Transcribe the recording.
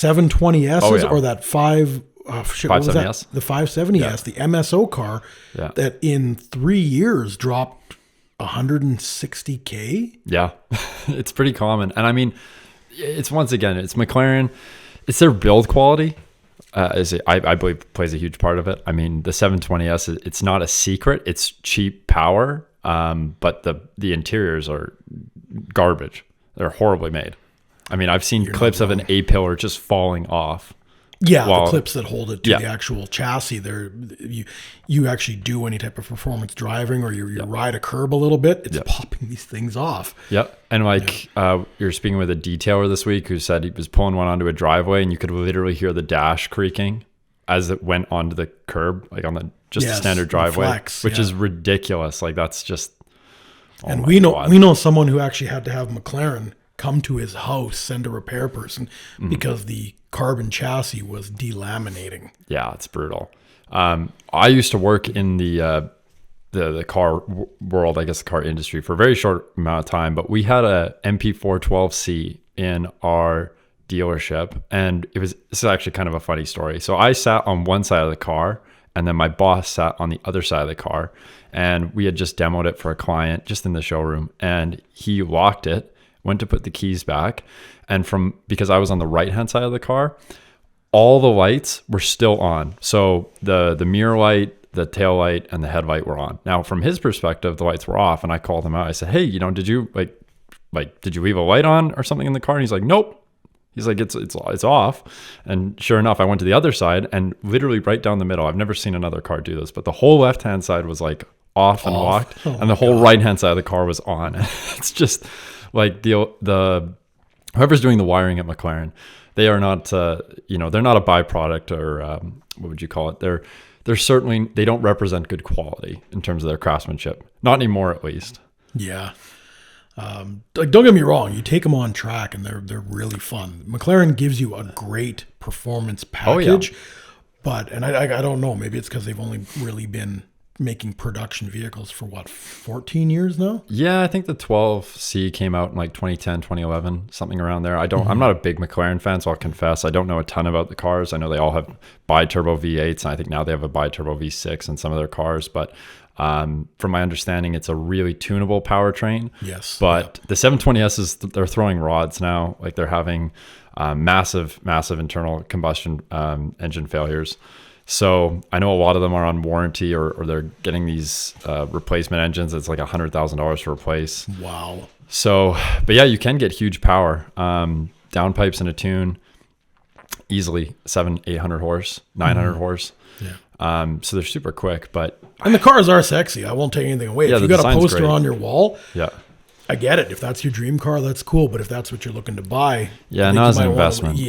720Ss or that 570S? The 570S, the MSO car that in 3 years dropped 160K. Yeah, it's pretty common. And I mean, it's McLaren. It's their build quality. I believe plays a huge part of it. I mean, the 720S, it's not a secret. It's cheap power, but the interiors are garbage. They're horribly made. I mean, I've seen clips of an A-pillar just falling off. Yeah, the clips that hold it to the actual chassis. You actually do any type of performance driving, or you ride a curb a little bit, it's popping these things off. Yep. And you're speaking with a detailer this week who said he was pulling one onto a driveway, and you could literally hear the dash creaking as it went onto the curb, like on a standard driveway, which is ridiculous. Like that's just. And we know someone who actually had to have McLaren come to his house, send a repair person because the carbon chassis was delaminating. Yeah, it's brutal. I used to work in the car world, I guess the car industry, for a very short amount of time, but we had a MP412C in our dealership, and this is actually kind of a funny story. So I sat on one side of the car, and then my boss sat on the other side of the car, and we had just demoed it for a client just in the showroom, and he locked it, went to put the keys back, and because I was on the right hand side of the car, all the lights were still on. So the mirror light, the tail light, and the headlight were on. Now from his perspective, the lights were off, and I called him out. I said, hey, did you did you leave a light on or something in the car? And he's like, nope. He's like, it's off. And sure enough, I went to the other side, and literally right down the middle, I've never seen another car do this, but the whole left hand side was like off and locked, and the whole right hand side of the car was on. It's just like the whoever's doing the wiring at McLaren, they are not they're not a byproduct, or what would you call it? They're certainly, they don't represent good quality in terms of their craftsmanship, not anymore at least. Yeah. Don't get me wrong, you take them on track and they're really fun. McLaren gives you a great performance package, but I don't know, maybe it's because they've only really been making production vehicles for 14 years now? Yeah, I think the 12C came out in like 2010, 2011, something around there. I'm not a big McLaren fan, so I'll confess I don't know a ton about the cars. I know they all have bi-turbo V8s, and I think now they have a bi-turbo V6 in some of their cars, but from my understanding, it's a really tunable powertrain. Yes. But the 720S, they're throwing rods now. Like they're having massive internal combustion engine failures. So I know a lot of them are on warranty, or they're getting these replacement engines. It's like $100,000 to replace. Wow. So, but yeah, you can get huge power. Downpipes in a tune, easily 800 horse, 900 horse. Yeah. So they're super quick, and the cars are sexy. I won't take anything away. Yeah, if you got a poster on your wall, I get it. If that's your dream car, that's cool. But if that's what you're looking to buy, not as an investment.